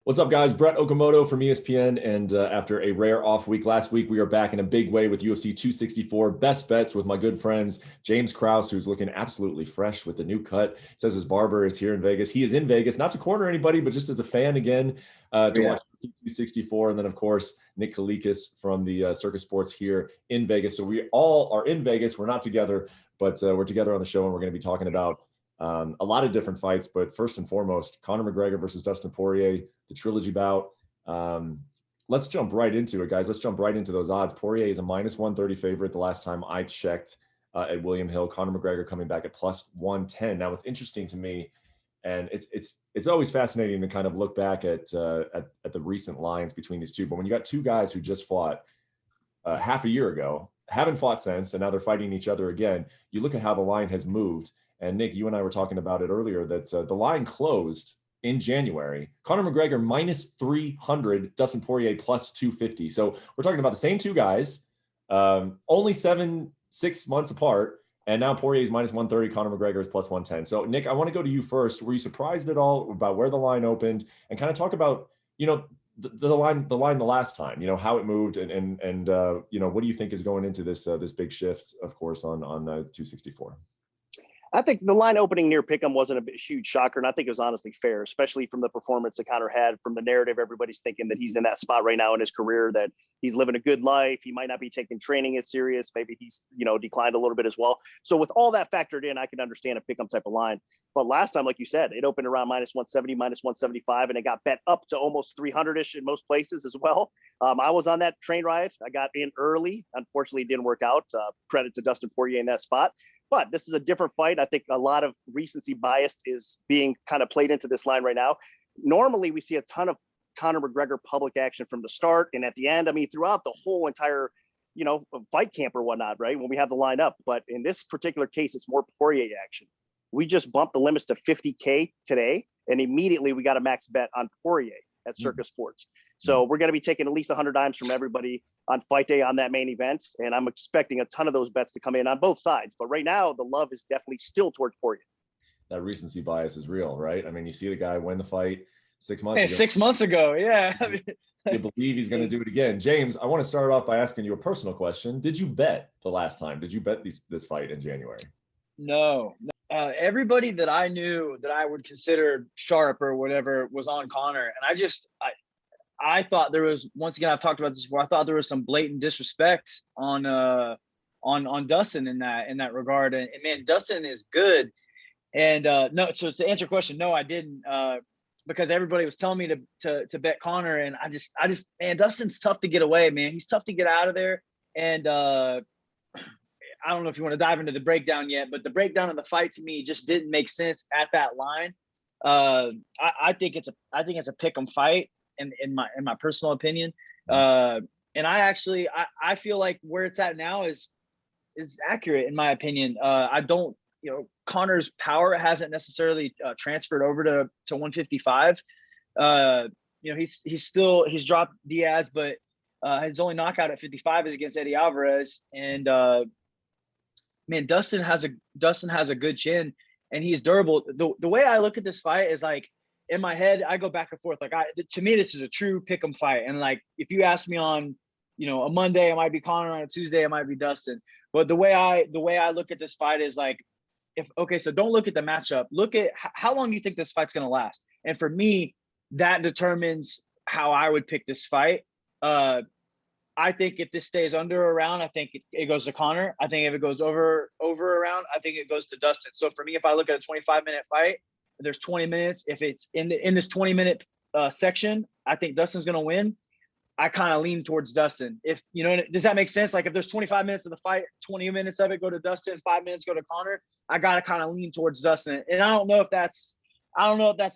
What's up, guys? Brett Okamoto from ESPN. And after a rare off week last week, we are back in a big way with UFC 264 best bets with my good friends, James Krause, who's looking absolutely fresh with the new cut. Says his barber is here in Vegas. He is in Vegas, not to corner anybody, but just as a fan again to watch 264. And then, of course, Nick Kalikas from the Circus Sports here in Vegas. So we all are in Vegas. We're not together, but we're together on the show, and we're going to be talking about a lot of different fights, but first and foremost, Conor McGregor versus Dustin Poirier, the trilogy bout. Let's jump right into it, guys. Let's jump right into those odds. Poirier is a -130 favorite the last time I checked at William Hill. Conor McGregor coming back at +110. Now, what's interesting to me, and it's always fascinating to kind of look back at the recent lines between these two. But when you got two guys who just fought half a year ago, haven't fought since, and now they're fighting each other again, you look at how the line has moved. And Nick, you and I were talking about it earlier that the line closed in January. Conor McGregor -300, Dustin Poirier +250. So we're talking about the same two guys, only 6 months apart. And now Poirier is -130, Conor McGregor is +110. So Nick, I want to go to you first. Were you surprised at all about where the line opened, and kind of talk about, the line the last time, how it moved, and what do you think is going into this big shift, of course, on 264? I think the line opening near Pick'em wasn't a huge shocker, and I think it was honestly fair, especially from the performance that Conor had, from the narrative. Everybody's thinking that he's in that spot right now in his career, that he's living a good life. He might not be taking training as serious. Maybe he's, declined a little bit as well. So with all that factored in, I can understand a Pick'em type of line. But last time, like you said, it opened around -170, -175, and it got bet up to almost 300-ish in most places as well. I was on that train ride. I got in early. Unfortunately, it didn't work out. Credit to Dustin Poirier in that spot. But this is a different fight. I think a lot of recency bias is being kind of played into this line right now. Normally, we see a ton of Conor McGregor public action from the start and at the end. I mean, throughout the whole entire, fight camp or whatnot, right? When we have the line up. But in this particular case, it's more Poirier action. We just bumped the limits to 50K today, and immediately we got a max bet on Poirier at Circus Sports. So we're going to be taking at least 100 dimes from everybody on fight day on that main event. And I'm expecting a ton of those bets to come in on both sides. But right now, the love is definitely still towards Poirier. That recency bias is real, right? I mean, you see the guy win the fight 6 months ago. 6 months ago, yeah. You believe he's going to do it again. James, I want to start off by asking you a personal question. Did you bet the last time? Did you bet this fight in January? No. Everybody that I knew that I would consider sharp or whatever was on Conor. And I thought there was, once again, I've talked about this before, I thought there was some blatant disrespect on Dustin in that regard. And man, Dustin is good. And no, so to answer your question, no, I didn't, because everybody was telling me to bet Conor, and I just man, Dustin's tough to get away, man. He's tough to get out of there. And I don't know if you want to dive into the breakdown yet, but the breakdown of the fight to me just didn't make sense at that line. I think it's a pick'em fight. In my personal opinion, and I feel like where it's at now is accurate in my opinion. I don't, Conor's power hasn't necessarily transferred over to 155. He's dropped Diaz, but his only knockout at 55 is against Eddie Alvarez. And man, Dustin has a good chin, and he's durable. The way I look at this fight is like, in my head, I go back and forth. Like, to me, this is a true pick'em fight. And like, if you ask me on, a Monday, it might be Conor. On a Tuesday, it might be Dustin. But the way I look at this fight is like, so don't look at the matchup. Look at how long you think this fight's going to last. And for me, that determines how I would pick this fight. I think if this stays under or around, I think it goes to Conor. I think if it goes over around, I think it goes to Dustin. So for me, if I look at a 25-minute fight, there's 20 minutes. If it's in this 20-minute section, I think Dustin's going to win. I kind of lean towards Dustin. If does that make sense? Like if there's 25 minutes of the fight, 20 minutes of it go to Dustin, 5 minutes go to Conor. I got to kind of lean towards Dustin. And I don't know if that's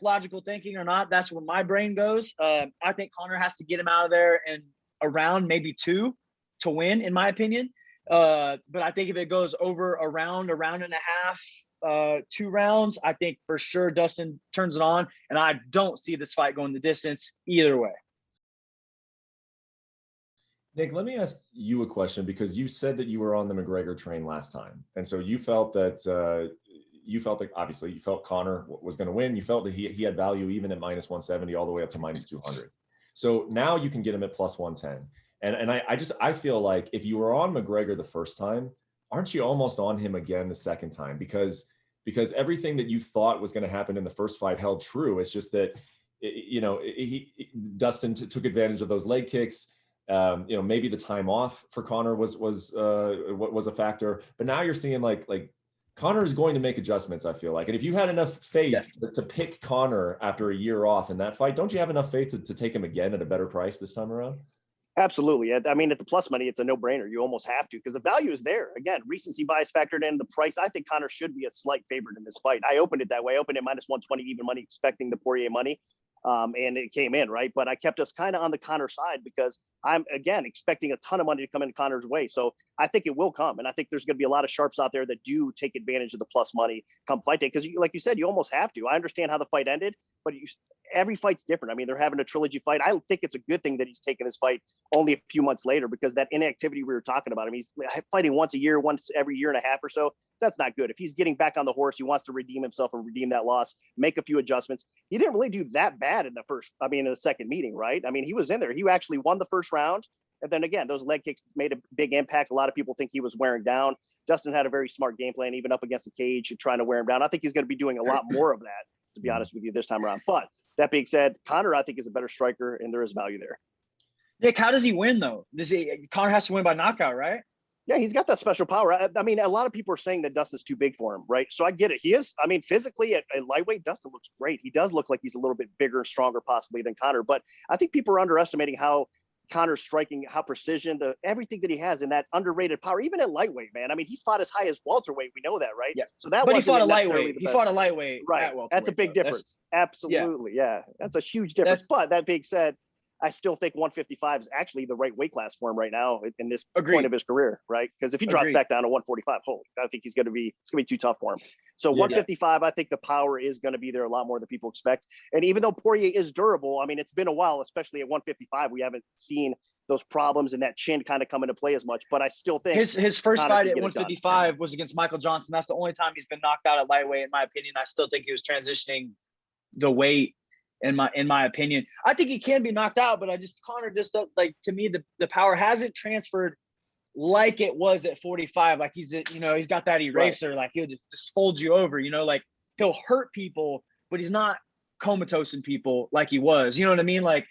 logical thinking or not. That's where my brain goes. I think Conor has to get him out of there and around maybe 2 to win, in my opinion. But I think if it goes over a round and a half, 2 rounds, I think for sure Dustin turns it on, and I don't see this fight going the distance either way. Nick, let me ask you a question, because you said that you were on the McGregor train last time. And so you felt that, you felt that obviously you felt Conor was going to win. You felt that he had value even at minus 170 all the way up to minus 200. So now you can get him at plus 110. And I feel like if you were on McGregor the first time, aren't you almost on him again the second time? Because everything that you thought was going to happen in the first fight held true. It's just that, Dustin took advantage of those leg kicks. Maybe the time off for Conor was a factor, but now you're seeing like Conor is going to make adjustments, I feel like. And if you had enough faith to pick Conor after a year off in that fight, don't you have enough faith to take him again at a better price this time around? Absolutely. I mean, at the plus money, it's a no-brainer. You almost have to, because the value is there. Again, recency bias factored in, the price. I think Conor should be a slight favorite in this fight. I opened it that way. I opened it minus 120 even money, expecting the Poirier money. And it came in, right? But I kept us kind of on the Conor side because I'm, again, expecting a ton of money to come in Conor's way. So I think it will come. And I think there's going to be a lot of sharps out there that do take advantage of the plus money come fight day. Because like you said, you almost have to. I understand how the fight ended, but every fight's different. I mean, they're having a trilogy fight. I think it's a good thing that he's taking his fight only a few months later, because that inactivity we were talking about, I mean, he's fighting once a year, once every year and a half or so. That's not good. If he's getting back on the horse, he wants to redeem himself and redeem that loss, make a few adjustments. He didn't really do that bad in the second meeting, right? I mean, he was in there. He actually won the first round. And then again, those leg kicks made a big impact. A lot of people think he was wearing down. Dustin had a very smart game plan, even up against the cage and trying to wear him down. I think he's going to be doing a lot more of that, to be honest with you, this time around. But that being said, Conor, I think, is a better striker, and there is value there. Nick, how does he win, though? Conor has to win by knockout, right? Yeah, he's got that special power. I mean, a lot of people are saying that Dustin's too big for him, right? So I get it. He is. I mean, physically at lightweight, Dustin looks great. He does look like he's a little bit bigger and stronger possibly than Conor. But I think people are underestimating how Conor's striking, how precision, everything that he has in that underrated power, even at lightweight, man. I mean, he's fought as high as welterweight. We know that, right? Yeah. So that but he fought a lightweight. He fought a lightweight. Right. At welterweight, that's a big difference. Absolutely. Yeah. That's a huge difference. But that being said, I still think 155 is actually the right weight class for him right now in this point of his career, right? Because if he drops back down to 145, I think it's going to be too tough for him. So 155, I think the power is going to be there a lot more than people expect. And even though Poirier is durable, I mean, it's been a while, especially at 155, we haven't seen those problems and that chin kind of come into play as much. But I still think his first fight at 155 was against Michael Johnson. That's the only time he's been knocked out at lightweight, in my opinion. I still think he was transitioning the weight. In my opinion, I think he can be knocked out, but Conor just like, to me, the power hasn't transferred like it was at 45. Like he's got that eraser, right. Like he'll just fold you over, like he'll hurt people, but he's not comatose people like he was, you know what I mean? Like,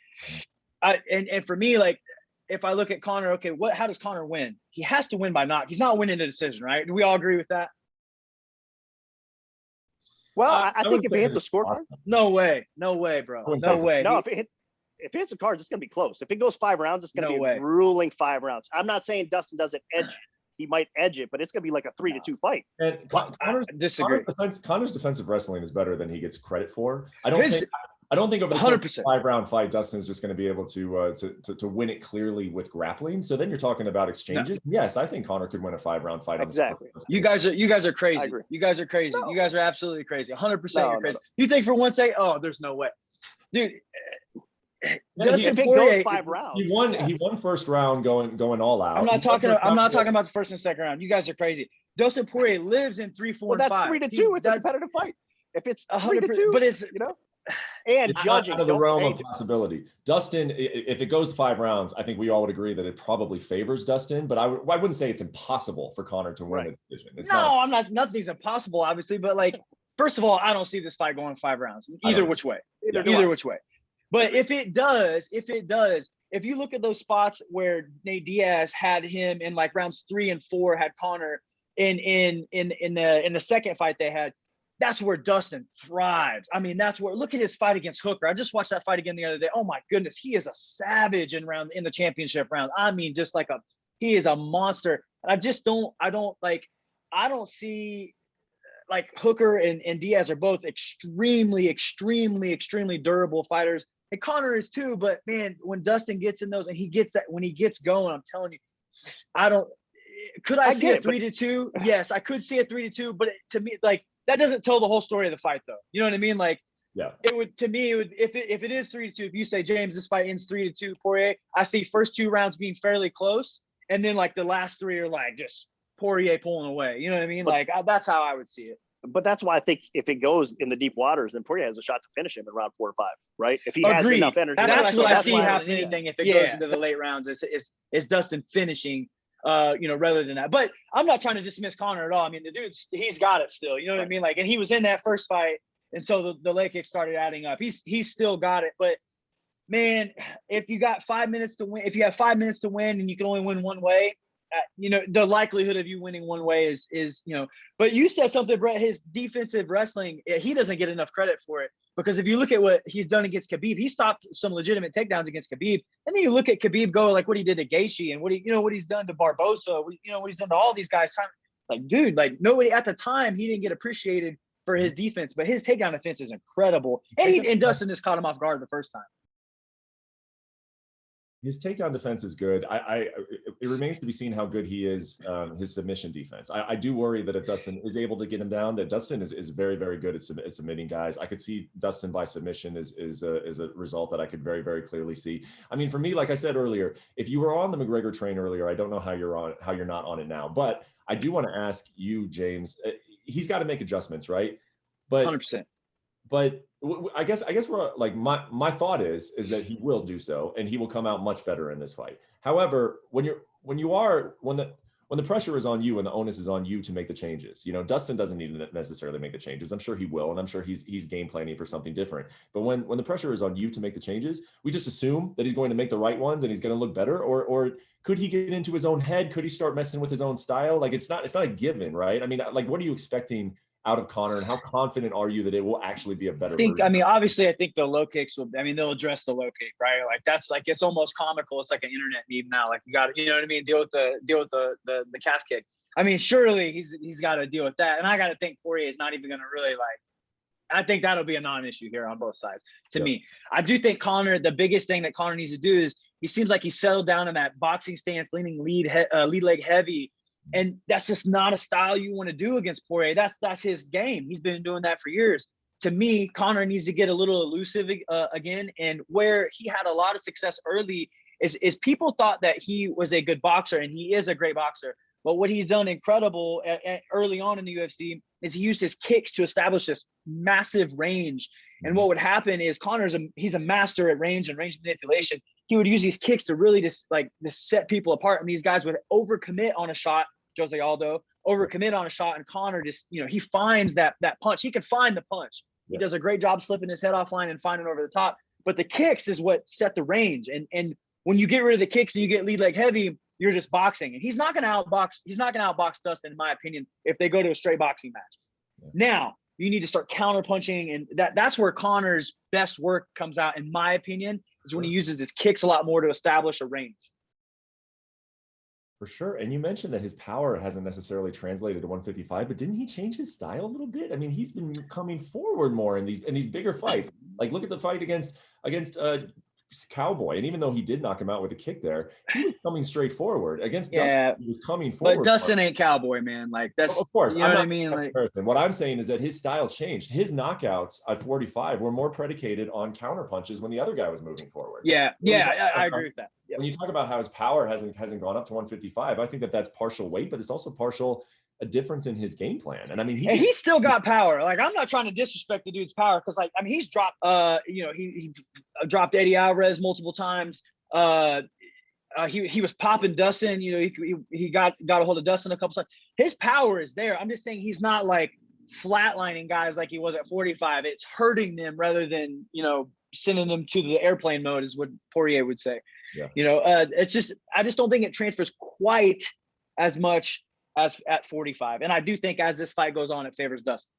and for me, like, if I look at Conor, okay, how does Conor win? He has to win by knock. He's not winning a decision, right? Do we all agree with that? Well, I think if it hits a scorecard, no way, bro, no way. No, if it hits a card, it's going to be close. If it goes 5 rounds, it's going to be a grueling 5 rounds. I'm not saying Dustin doesn't edge it. He might edge it, but it's going to be like a 3-2 fight. And Conor's defensive wrestling is better than he gets credit for. I don't think over the 5-round fight, Dustin is just going to be able to win it clearly with grappling. So then you're talking about exchanges. No. Yes, I think Conor could win a 5-round fight. Exactly. You guys are crazy. You guys are crazy. No. You guys are absolutely crazy. 100% you're crazy. You think for one second, there's no way, dude. Dustin Poirier goes 5 rounds. He won first round going all out. I'm not talking about the first and second round. You guys are crazy. Dustin Poirier lives in 3, 4, and 5. That's 3-2. It's a competitive fight. If it's 3-2, but it's and it's judging out of the realm of possibility. Dustin, if it goes 5 rounds, I think we all would agree that it probably favors Dustin. But I wouldn't say it's impossible for Conor to win a decision. I'm not. Nothing's impossible, obviously. But like, first of all, I don't see this fight going 5 rounds either which way. Either which way. But if it does, if you look at those spots where Nate Diaz had him in like rounds 3 and 4, had Conor in the second fight they had. That's where Dustin thrives. I mean, look at his fight against Hooker. I just watched that fight again the other day. Oh my goodness, he is a savage in the championship round. I mean, just like he is a monster. And I don't see, like, Hooker and Diaz are both extremely, extremely, extremely durable fighters. And Conor is too, but man, when Dustin gets in those and when he gets going, I'm telling you, could I see a 3-2? Yes, I could see a 3-2, but to me, like, that doesn't tell the whole story of the fight, though. You know what I mean? Like, it would, to me, if it is 3-2, if you say, James, this fight ends 3-2, Poirier, I see first 2 rounds being fairly close, and then like the last 3 are like just Poirier pulling away. You know what I mean? Like, that's how I would see it. But that's why I think if it goes in the deep waters, then Poirier has a shot to finish him in round 4 or 5, right? If he has enough energy. That's what I see happening. Anything if it goes into the late rounds is Dustin finishing, rather than that. But I'm not trying to dismiss Conor at all. I mean, the dude's he's got it still. You know what I mean? Like, and he was in that first fight, and so the leg kick started adding up. He's still got it. But man, if you got 5 minutes to win, if you have 5 minutes to win, and you can only win one way. The likelihood of you winning one way is, but you said something, Brett, his defensive wrestling, he doesn't get enough credit for it, because if you look at what he's done against Khabib, he stopped some legitimate takedowns against Khabib. And then you look at Khabib go, like what he did to Gaethje and what he's done to Barbosa, what he's done to all these guys. Like, dude, like nobody at the time, he didn't get appreciated for his defense, but his takedown defense is incredible. And Dustin just caught him off guard the first time. His takedown defense is good. It remains to be seen how good he is, his submission defense. I do worry that if Dustin is able to get him down, that Dustin is very, very good at submitting guys. I could see Dustin by submission is a result that I could very, very clearly see. I mean, for me, like I said earlier, if you were on the McGregor train earlier, I don't know how you're not on it now. But I do want to ask you, James, he's got to make adjustments, right? But 100%. But I guess we're like, my thought is that he will do so, and he will come out much better in this fight. However, when the pressure is on you and the onus is on you to make the changes, Dustin doesn't need to necessarily make the changes. I'm sure he will, and I'm sure he's game planning for something different. But when the pressure is on you to make the changes, we just assume that he's going to make the right ones and he's going to look better, or could he get into his own head? Could he start messing with his own style? Like, it's not a given, right? I mean, like, what are you expecting out of Conor, and how confident are you that it will actually be a better version? Obviously, I think the low kicks they'll address the low kick, right? Like, that's like, it's almost comical. It's like an internet meme now. Like, you got to, you know what I mean? Deal with the calf kick. I mean, surely he's got to deal with that. And I got to think Poirier is not even going to really I think that'll be a non-issue here on both sides to me. I do think Conor, the biggest thing that Conor needs to do is he seems like he's settled down in that boxing stance, leaning lead leg heavy. And that's just not a style you want to do against Poirier. That's his game. He's been doing that for years. To me, Conor needs to get a little elusive again. And where he had a lot of success early is people thought that he was a good boxer, and he is a great boxer. But what he's done incredible early on in the UFC is he used his kicks to establish this massive range. And what would happen is he's a master at range and range manipulation. He would use these kicks to really just set people apart. And these guys would overcommit on a shot. Jose Aldo overcommit on a shot, and Conor just, he finds that punch. He can find the punch. He does a great job slipping his head offline and finding over the top. But the kicks is what set the range. And when you get rid of the kicks and you get lead leg heavy, you're just boxing. And he's not going to outbox Dustin, in my opinion, if they go to a straight boxing match. Yeah. Now, you need to start counter punching, and that's where Conor's best work comes out, in my opinion, is when he uses his kicks a lot more to establish a range. For sure. And you mentioned that his power hasn't necessarily translated to 155, but didn't he change his style a little bit? I mean, he's been coming forward more in these bigger fights. Like, look at the fight against Cowboy, and even though he did knock him out with a kick there, he was coming straight forward against Dustin. He was coming forward. But Dustin ain't Cowboy, man. Like, that's, of course, you know what I mean. Like, what I'm saying is that his style changed. His knockouts at 45 were more predicated on counter punches when the other guy was moving forward. I agree with that. Yep. When you talk about how his power hasn't gone up to 155, I think that's partial weight, but it's also partial a difference in his game plan. And I mean, he's still got power. Like, I'm not trying to disrespect the dude's power, because he's dropped he dropped Eddie Alvarez multiple times. He was popping Dustin. He got a hold of Dustin a couple times. His power is there. I'm just saying he's not like flatlining guys like he was at 45. It's hurting them rather than sending them to the airplane mode, is what Poirier would say. Yeah. It's just, I just don't think it transfers quite as much as at 45. And I do think as this fight goes on, it favors Dustin.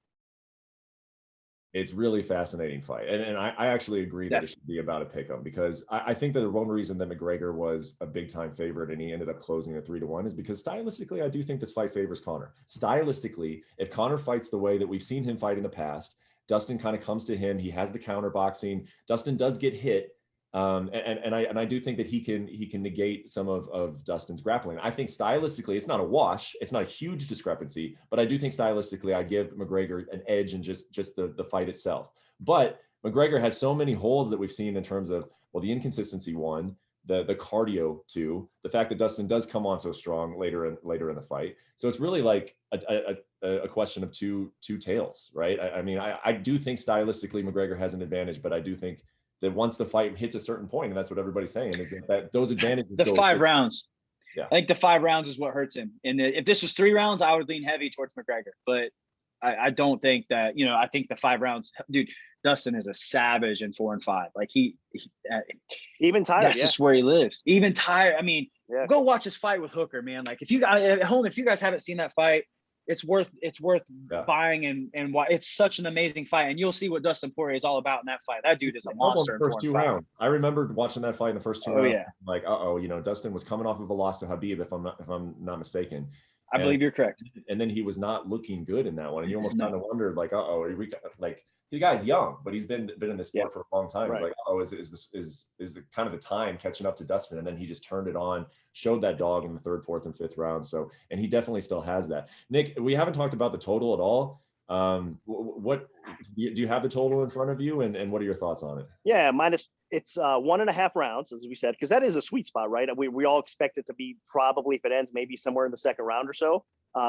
It's really fascinating fight. And I actually agree that it should be about a pick'em, because I think that the one reason that McGregor was a big time favorite and he ended up closing at 3-1 is because stylistically, I do think this fight favors Conor. Stylistically, if Conor fights the way that we've seen him fight in the past, Dustin kind of comes to him. He has the counter boxing. Dustin does get hit. And I do think that he can negate some of Dustin's grappling. I think stylistically, it's not a wash. It's not a huge discrepancy, but I do think stylistically, I give McGregor an edge in just the fight itself. But McGregor has so many holes that we've seen in terms of, well, the inconsistency one, the cardio too, the fact that Dustin does come on so strong later in the fight. So it's really like a question of two tails, right? I mean, I do think stylistically McGregor has an advantage, but I do think that once the fight hits a certain point, and that's what everybody's saying, is that those advantages the 5 rounds. Yeah, I think the 5 rounds is what hurts him. And if this was 3 rounds, I would lean heavy towards McGregor. But I don't think that, I think the 5 rounds, dude, Dustin is a savage in 4 and 5. Like he even tired. That's just where he lives. Even tired. I mean, yeah. Go watch his fight with Hooker, man. Like if you guys at home, if you guys haven't seen that fight, it's worth buying and it's such an amazing fight. And you'll see what Dustin Poirier is all about in that fight. That dude is a monster. First 2 rounds. I remember watching that fight in the first 2 rounds. Yeah. Like, Dustin was coming off of a loss to Habib, if I'm not mistaken. I believe you're correct. And then he was not looking good in that one. And you almost kind of wondered, like, like the guy's young, but he's been in this sport for a long time. Right. It's like, is the kind of the time catching up to Dustin? And then he just turned it on, showed that dog in the 3rd, 4th, and 5th round. So, and he definitely still has that. Nick, we haven't talked about the total at all. What do you have the total in front of you, and what are your thoughts on it? Yeah, it's 1.5 rounds, as we said, because that is a sweet spot, right? We all expect it to be probably, if it ends, maybe somewhere in the 2nd round or so.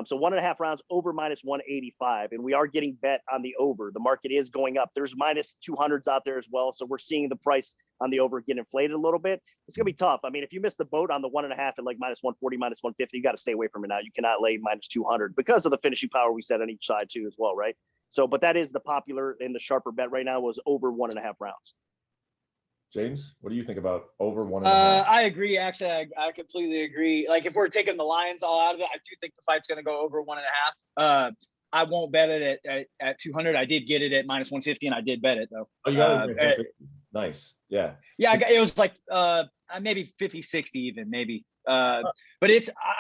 So 1.5 rounds over -185, and we are getting bet on the over. The market is going up. There's -200s out there as well, so we're seeing the price on the over get inflated a little bit. It's gonna be tough. I mean, if you miss the boat on the 1.5 at like -140, -150, you got to stay away from it now. You cannot lay -200 because of the finishing power we said on each side too as well, right? So, but that is the popular and the sharper bet right now was over 1.5 rounds. James, what do you think about over 1.5? I agree. Actually, I completely agree. Like if we're taking the lines all out of it, I do think the fight's going to go over 1.5. I won't bet it at 200. I did get it at -150, and I did bet it though. Oh, you got it. Nice. Yeah. Yeah, it was like maybe 50, 60 even maybe. But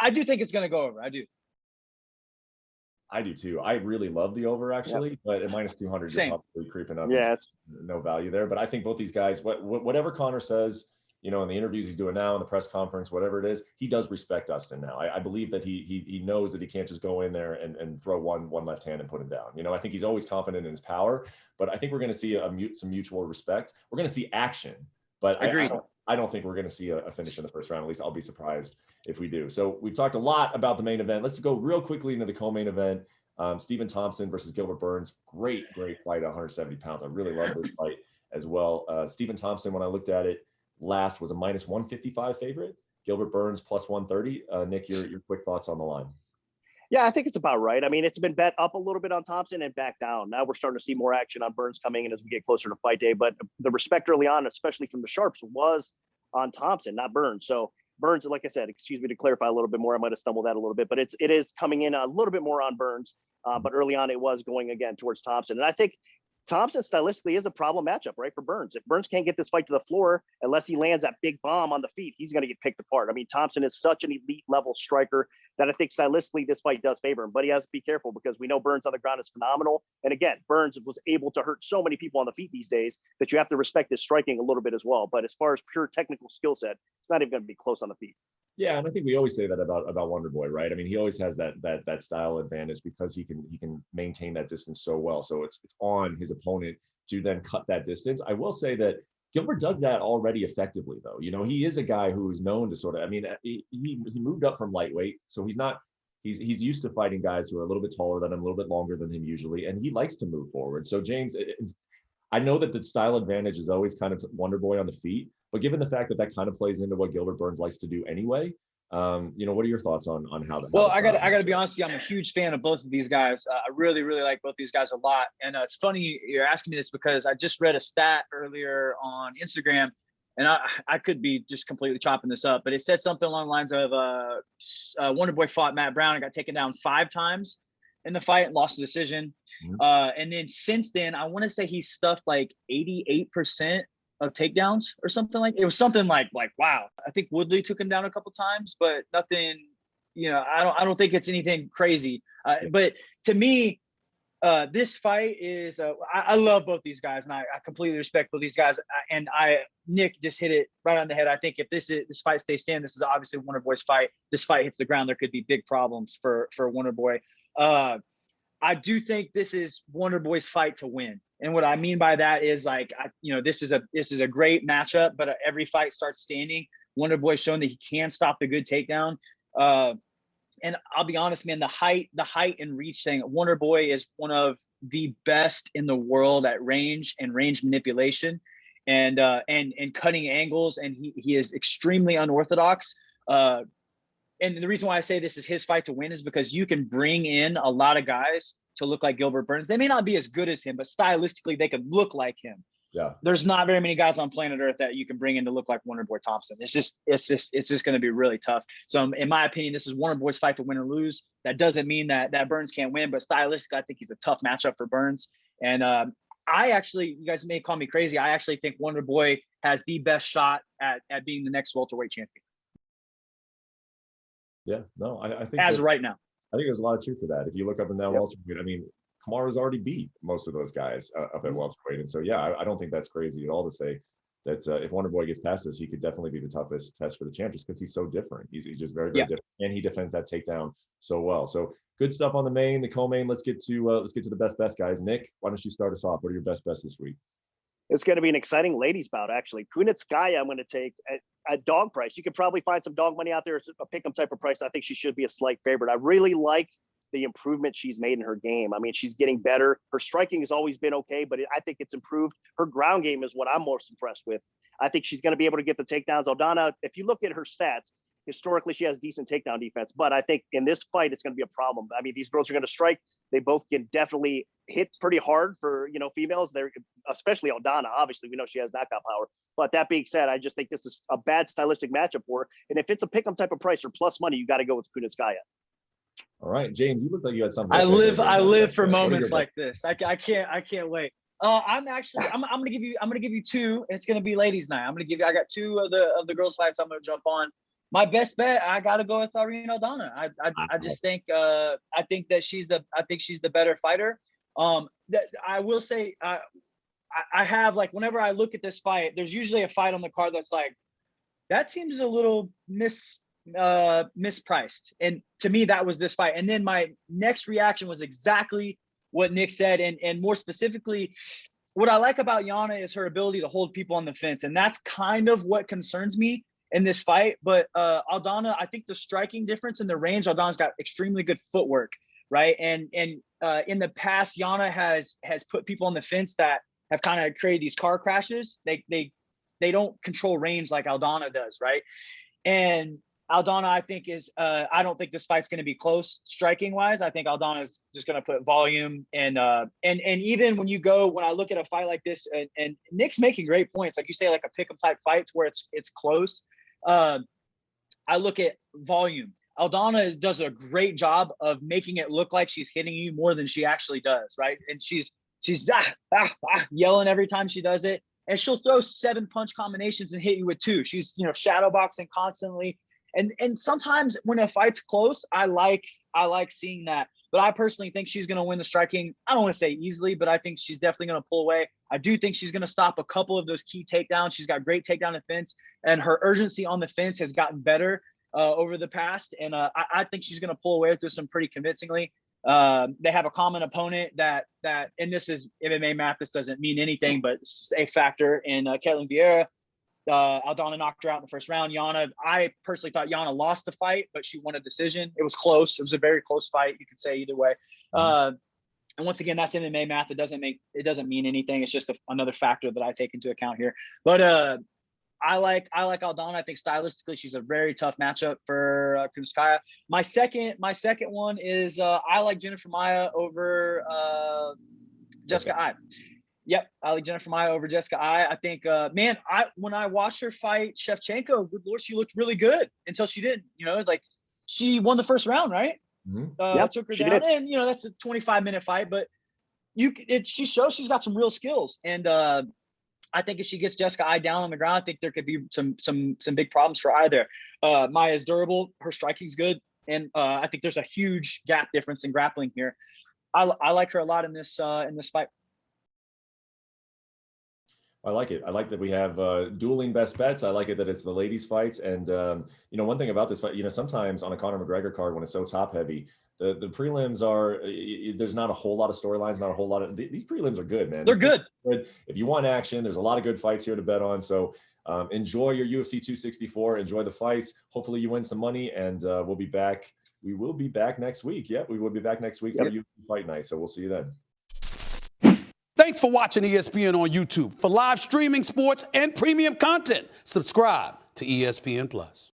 I do think it's going to go over. I do. I do too. I really love the over actually, but at -200, you're probably creeping up. Yeah, it's no value there. But I think both these guys, whatever Conor says, in the interviews he's doing now, in the press conference, whatever it is, he does respect Dustin now. I believe that he knows that he can't just go in there and throw one left hand and put him down. I think he's always confident in his power, but I think we're going to see some mutual respect. We're going to see action, but I don't think we're going to see a finish in the first round. At least I'll be surprised if we do. So we've talked a lot about the main event. Let's go real quickly into the co-main event. Stephen Thompson versus Gilbert Burns. Great fight at 170 pounds. I really love this fight as well. Stephen Thompson, when I looked at it last, was a -155 favorite. Gilbert Burns +130. Nick, your quick thoughts on the line. Yeah, I think it's about right. I mean, it's been bet up a little bit on Thompson and back down. Now we're starting to see more action on Burns coming in as we get closer to fight day. But the respect early on, especially from the sharps, was on Thompson, not Burns. So Burns, like I said, excuse me to clarify a little bit more, I might have stumbled that a little bit, but it is coming in a little bit more on Burns. But early on, it was going again towards Thompson. And I think Thompson stylistically is a problem matchup, right, for Burns. If Burns can't get this fight to the floor, unless he lands that big bomb on the feet, he's going to get picked apart. I mean, Thompson is such an elite level striker that I think stylistically this fight does favor him, but he has to be careful because we know Burns on the ground is phenomenal. And again, Burns was able to hurt so many people on the feet these days that you have to respect his striking a little bit as well. But as far as pure technical skill set, it's not even going to be close on the feet. Yeah, and I think we always say that about Wonder Boy, right? I mean, he always has that style advantage because he can maintain that distance so well. So it's on his opponent to then cut that distance. I will say that Gilbert does that already effectively, though. He is a guy who is known to sort of. I mean, he moved up from lightweight, so he's used to fighting guys who are a little bit taller than him, a little bit longer than him usually, and he likes to move forward. So James, I know that the style advantage is always kind of Wonder Boy on the feet, but given the fact that kind of plays into what Gilbert Burns likes to do anyway, what are your thoughts on how that? Well, I got to be honest with you, I'm a huge fan of both of these guys. I really, really like both these guys a lot. And it's funny you're asking me this because I just read a stat earlier on Instagram, and I could be just completely chopping this up, but it said something along the lines of Wonder Boy fought Matt Brown and got taken down 5 times in the fight and lost the decision. Mm-hmm. And then since then, I want to say he stuffed like 88% of takedowns or something like it was something like wow. I think Woodley took him down a couple times, but nothing, I don't think it's anything crazy. But to me, this fight is I love both these guys, and I completely respect both these guys. And Nick just hit it right on the head. I think if this fight stays standing, this is obviously Wonder Boy's fight. This fight hits the ground, there could be big problems for Wonder Boy. I do think this is Wonder Boy's fight to win. And what I mean by that is this is a great matchup, but every fight starts standing Wonder Boy's shown that he can stop the good takedown. And I'll be honest, man, the height and reach thing, Wonder Boy is one of the best in the world at range and range manipulation and cutting angles. And he is extremely unorthodox. And the reason why I say this is his fight to win is because you can bring in a lot of guys to look like Gilbert Burns. They may not be as good as him, but stylistically they could look like him. Yeah. There's not very many guys on planet Earth that you can bring in to look like Wonder Boy Thompson. It's just going to be really tough. So in my opinion, this is Wonder Boy's fight to win or lose. That doesn't mean that Burns can't win, but stylistically, I think he's a tough matchup for Burns. And you guys may call me crazy. I actually think Wonder Boy has the best shot at being the next welterweight champion. Yeah, no, I think right now. I think there's a lot of truth to that. If you look up and down welterweight, I mean, Kamaru's already beat most of those guys up at welterweight. And so, yeah, I don't think that's crazy at all to say that if Wonder Boy gets past this, he could definitely be the toughest test for the champ just because he's so different. He's just very, very different. And he defends that takedown so well. So good stuff on the main, the co-main. Let's get to the best guys. Nick, why don't you start us off? What are your best this week? It's going to be an exciting ladies bout, actually. Kunitskaya, I'm going to take at dog price. You could probably find some dog money out there, a pick 'em type of price. I think she should be a slight favorite. I really like the improvement she's made in her game. I mean, she's getting better. Her striking has always been okay, but I think it's improved. Her ground game is what I'm most impressed with. I think she's going to be able to get the takedowns. Aldana, if you look at her stats, historically she has decent takedown defense, but I think in this fight it's going to be a problem. I mean, these girls are going to strike. They both can definitely hit pretty hard for, females. They're especially Aldana. Obviously, we know she has knockout power. But that being said, I just think this is a bad stylistic matchup for her. And if it's a pick 'em type of price or plus money, you got to go with Kunitskaya. All right, James, you look like you had something. I live for moments like this. I can't wait. I'm gonna give you two. And it's gonna be ladies' night. I got two of the girls' fights I'm gonna jump on. My best bet, I gotta go with Irene Aldana. I just think I think she's the better fighter. That I will say I have, like, whenever I look at this fight, there's usually a fight on the card that's like, that seems a little mispriced. And to me, that was this fight. And then my next reaction was exactly what Nick said. And more specifically, what I like about Yana is her ability to hold people on the fence. And that's kind of what concerns me in this fight. But Aldana, I think the striking difference in the range, Aldana's got extremely good footwork, right? And in the past, Yana has put people on the fence that have kind of created these car crashes. They don't control range like Aldana does, right? And Aldana, I think, is I don't think this fight's going to be close striking wise. I think Aldana is just going to put volume and even when I look at a fight like this, and Nick's making great points, like you say, like a pick 'em type fight where it's close. I look at volume. Aldana does a great job of making it look like she's hitting you more than she actually does, right? And she's yelling every time she does it. And she'll throw 7 punch combinations and hit you with 2. She's, shadow boxing constantly. And sometimes when a fight's close, I like seeing that. But I personally think she's going to win the striking. I don't want to say easily, but I think she's definitely going to pull away. I do think she's going to stop a couple of those key takedowns. She's got great takedown defense, and her urgency on the fence has gotten better over the past. And I think she's going to pull away through some pretty convincingly. They have a common opponent that, and this is MMA math, this doesn't mean anything, but it's a factor in Ketlin Vieira. Aldana knocked her out in the first round. Yana, I personally thought Yana lost the fight, but she won a decision. It was close. It was a very close fight. You could say either way. And once again, that's MMA math. It doesn't mean anything. It's just another factor that I take into account here. But I like Aldana. I think stylistically she's a very tough matchup for Kunitskaya. My second one is I like Jennifer Maia over Jessica Eye. Yep, I like Jennifer Maia over Jessica Eye. I think, when I watched her fight Shevchenko, good Lord, she looked really good until she didn't. Like she won the first round, right? Mm-hmm. Took her down, and that's a 25-minute fight, but she shows she's got some real skills. And I think if she gets Jessica Eye down on the ground, I think there could be some big problems for Eye there. Maia's durable, her striking's good, and I think there's a huge gap difference in grappling here. I like her a lot in this fight. I like it. I like that we have dueling best bets. I like it that it's the ladies' fights. And, one thing about this fight, sometimes on a Conor McGregor card, when it's so top heavy, the prelims are, there's not a whole lot of storylines, not a whole lot of, these prelims are good, man. They're good. If you want action, there's a lot of good fights here to bet on. So enjoy your UFC 264. Enjoy the fights. Hopefully you win some money, and we'll be back. We will be back next week. Yep, we will be back next week for UFC Fight Night. So we'll see you then. Thanks for watching ESPN on YouTube. For live streaming, sports, and premium content, subscribe to ESPN+.